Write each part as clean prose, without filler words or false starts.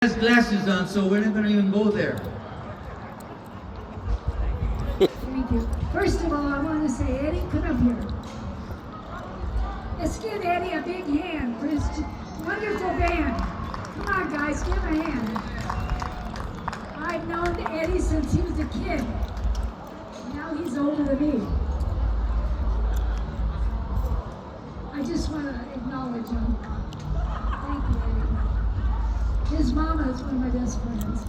Has glasses on, so we're not going to even go there. Thank you. First of all, I want to say, Eddie, come up here. Let's give Eddie a big hand for his wonderful band. Come on, guys, give him a hand. I've known Eddie since he was a kid. Now he's older than me. I just want to acknowledge him. Thank you, Eddie. His mama is one of my best friends.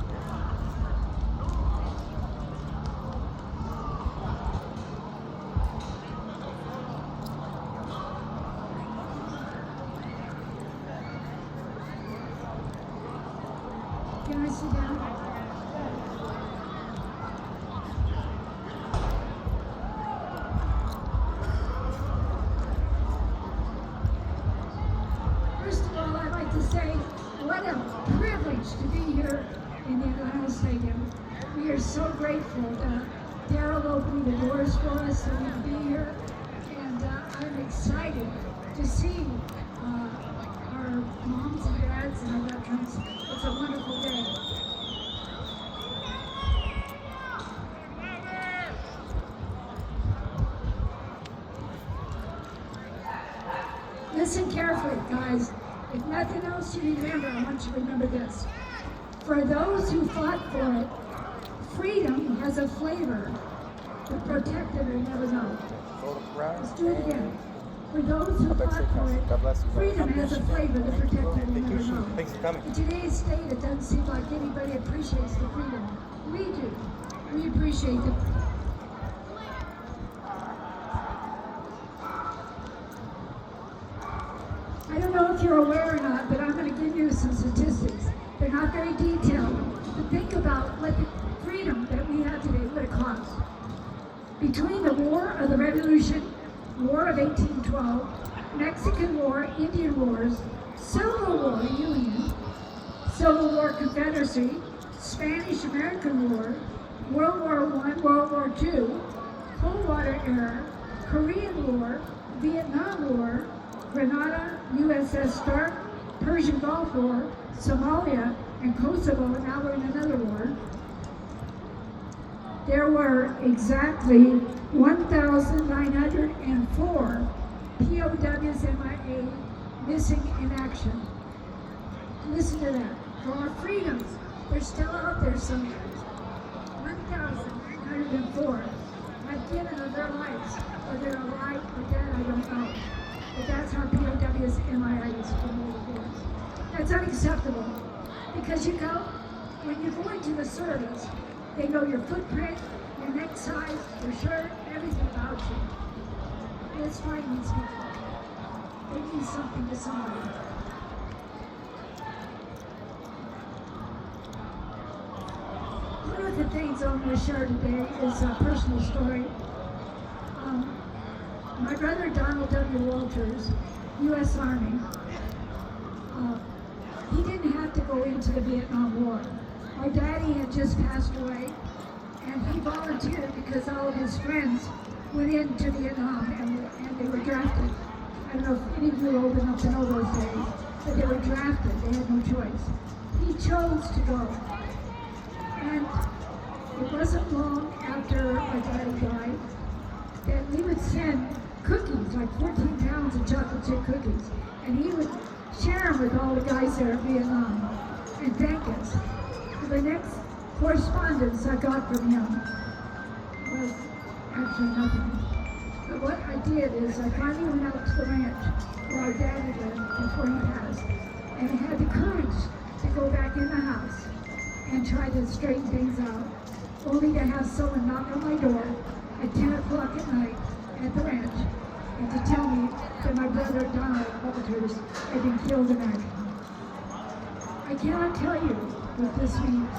Can I sit down? First of all, I'd like to say what a privilege to be here in the Atlanta Stadium. We are so grateful that Daryl opening the doors for us so we can be here. And I'm excited to see our moms and dads and our veterans. It's a wonderful day. Listen carefully, guys. If nothing else you remember, I want you to remember this. For those who fought for it, freedom has a flavor. The protected will never know. Let's do it again. For those who fought for it, freedom has a flavor. The protected will never know. Thanks for coming. In today's state, it doesn't seem like anybody appreciates the freedom. We do. We appreciate the I don't know if you're aware or not, but I'm going to give you some statistics. They're not very detailed, but think about what the freedom that we have today, what it costs. Between the War of the Revolution, War of 1812, Mexican War, Indian Wars, Civil War Union, Civil War Confederacy, Spanish-American War, World War I, World War II, Cold War era, Korean War, Vietnam War, Grenada, USS Stark, Persian Gulf War, Somalia, and Kosovo, and now we're in another war. There were exactly 1,904 POWs MIA missing in action. Listen to that. For our freedoms, they're still out there somewhere. 1,904 have given of their lives. Whether they're alive or dead, I don't know. But that's our POWs MIAs from all the wars. That's unacceptable. Because when you go into the service, they know your footprint, your neck size, your shirt, everything about you. Let's find these people. They mean something to somebody. One of the things I want to share today is a personal story. My brother Donald W. Walters, U.S. Army, he didn't have to go into the Vietnam War. My daddy had just passed away, and he volunteered because all of his friends went into Vietnam and they were drafted. I don't know if any of you are old enough to know those days, but they were drafted. They had no choice. He chose to go. And it wasn't long after my daddy died that we would send cookies, like 14 pounds of chocolate chip cookies, and he would share them with all the guys there in Vietnam and thank us. The next correspondence I got from him was actually nothing. But what I did is I finally went out to the ranch where our daddy lived before he passed, and I had the courage to go back in the house and try to straighten things out, only to have someone knock on my door at 10 o'clock at night at the ranch and to tell me that my brother Donald Walters had been killed in action. I cannot tell you what this means.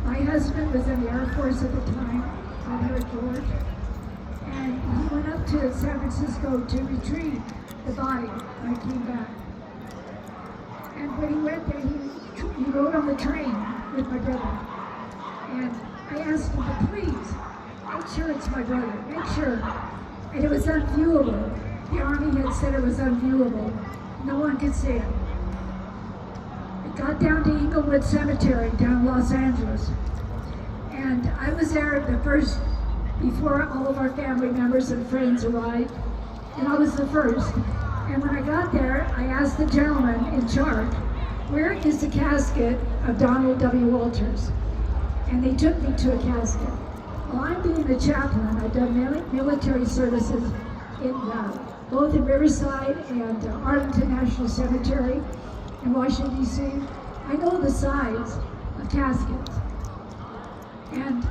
My husband was in the Air Force at the time, out here at George, and he went up to San Francisco to retrieve the body when I came back. And when he went there, he rode on the train with my brother. And I asked him to please make sure it's my brother, make sure. And it was unviewable. The Army had said it was unviewable. No one could see it. got down to Inglewood Cemetery down in Los Angeles. And I was there the first, before all of our family members and friends arrived, and I was the first. And when I got there, I asked the gentleman in charge, where is the casket of Donald W. Walters? And they took me to a casket. Well, I'm being the chaplain. I've done military services in both in Riverside and Arlington National Cemetery in Washington, D.C. I know the size of caskets. And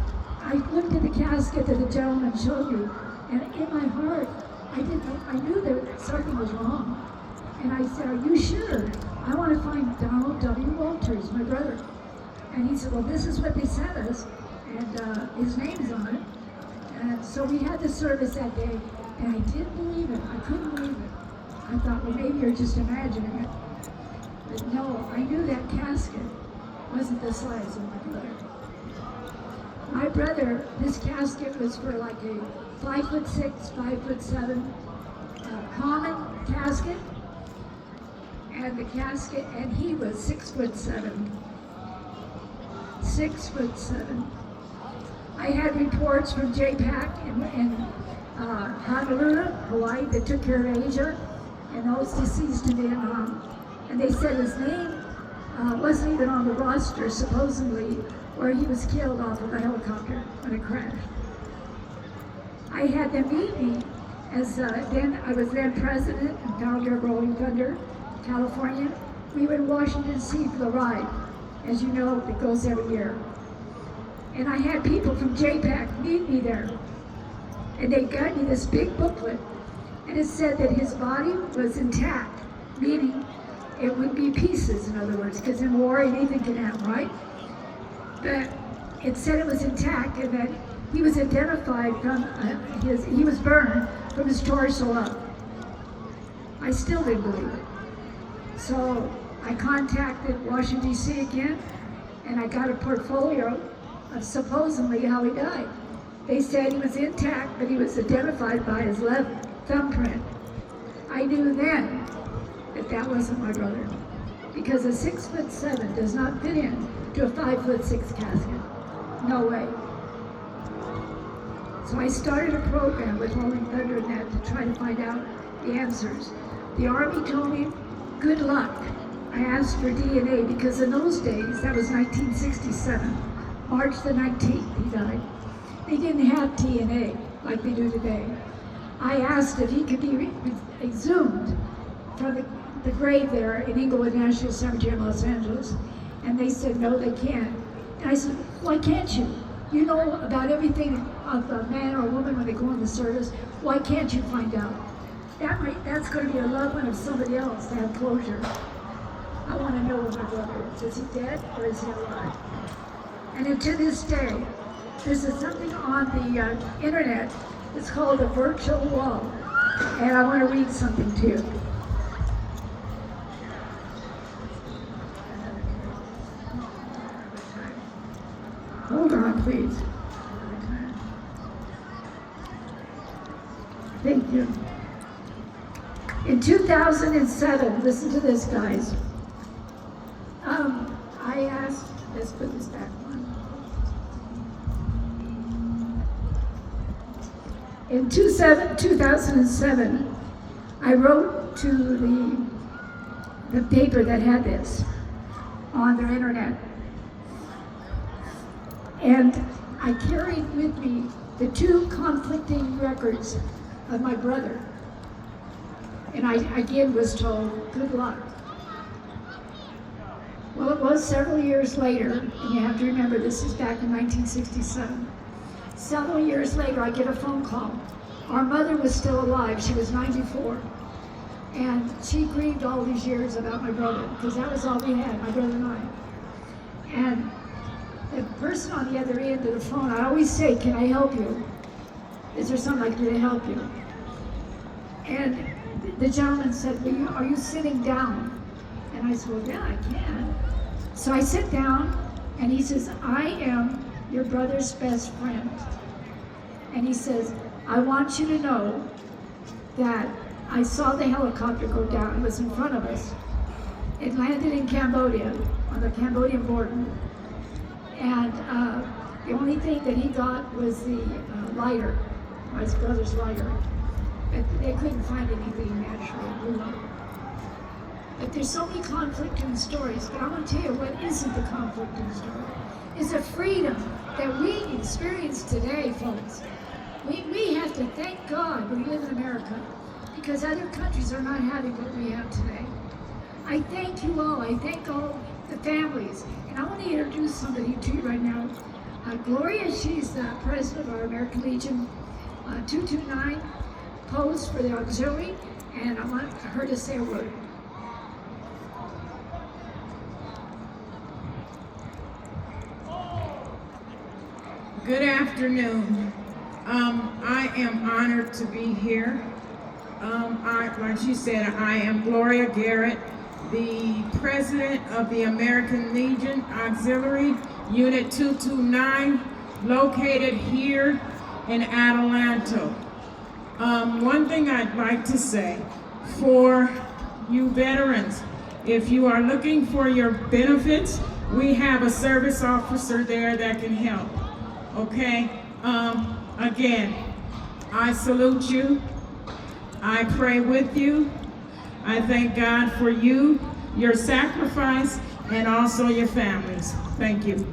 I looked at the casket that the gentleman showed me, and in my heart, I knew that something was wrong. And I said, are you sure? I want to find Donald W. Walters, my brother. And he said, well, this is what they sent us, and his name's on it. And so we had the service that day, and I didn't believe it. I couldn't believe it. I thought, well, maybe you're just imagining it. But no, I knew that casket wasn't the size of my brother. My brother, this casket was for like a 5'6", 5'7" common casket, and he was 6'7". 6'7". I had reports from JPAC in Honolulu, Hawaii, that took care of Asia and those deceased in Vietnam. And they said his name wasn't even on the roster, supposedly, where he was killed off of a helicopter when it crashed. I had them meet me as I was then president and founder of Rolling Thunder, California. We were in Washington, D.C. for the ride. As you know, it goes every year. And I had people from JPAC meet me there. And they got me this big booklet, and it said that his body was intact, meaning it would be pieces, in other words, because in war anything can happen, right? But it said it was intact, and that he was identified from he was burned from his torso up. I still didn't believe it. So I contacted Washington, D.C. again, and I got a portfolio of supposedly how he died. They said he was intact, but he was identified by his left thumbprint. I knew then that that wasn't my brother, because a 6'7" does not fit in to a 5'6" casket. No way. So I started a program with Rolling Thunder and that to try to find out the answers. The Army told me, good luck. I asked for DNA because in those days, that was 1967, March the 19th, he died. They didn't have DNA like they do today. I asked if he could be exhumed from the grave there in Inglewood National Cemetery in Los Angeles, and they said, no, they can't. And I said, why can't you? You know about everything of a man or a woman when they go into service. Why can't you find out? That's going to be a loved one of somebody else to have closure. I want to know what my brother is. Is he dead or is he alive? And to this day, there's something on the internet. It's called a virtual wall. And I want to read something to you. Hold on, please. Thank you. In 2007, listen to this, guys. I asked, let's put this back on. In 2007, I wrote to the paper that had this on their internet. And I carried with me the two conflicting records of my brother. And I again was told, good luck. Well, it was several years later, and you have to remember this is back in 1967. Several years later, I get a phone call. Our mother was still alive, she was 94. And she grieved all these years about my brother, because that was all we had, my brother and I. And the person on the other end of the phone, I always say, can I help you? Is there something I can do to help you? And the gentleman said, well, are you sitting down? And I said, well, yeah, I can. So I sit down, and he says, I am your brother's best friend. And he says, I want you to know that I saw the helicopter go down. It was in front of us. It landed in Cambodia, on the Cambodian border. And the only thing that he got was the lighter, his brother's lighter. But they couldn't find anything naturally, it blew up. But there's so many conflicting stories, but I want to tell you what isn't the conflicting story. It's a freedom that we experience today, folks. We have to thank God we live in America, because other countries are not having what we have today. I thank you all. I thank all the families. And I want to introduce somebody to you right now. Gloria, she's the president of our American Legion 229 post for the auxiliary, and I want her to say a word. Good afternoon. I am honored to be here. Like she said, I am Gloria Garrett, the president of the American Legion Auxiliary Unit 229, located here in Adelanto. One thing I'd like to say for you veterans, if you are looking for your benefits, we have a service officer there that can help. Okay, again, I salute you. I pray with you. I thank God for you, your sacrifice, and also your families. Thank you.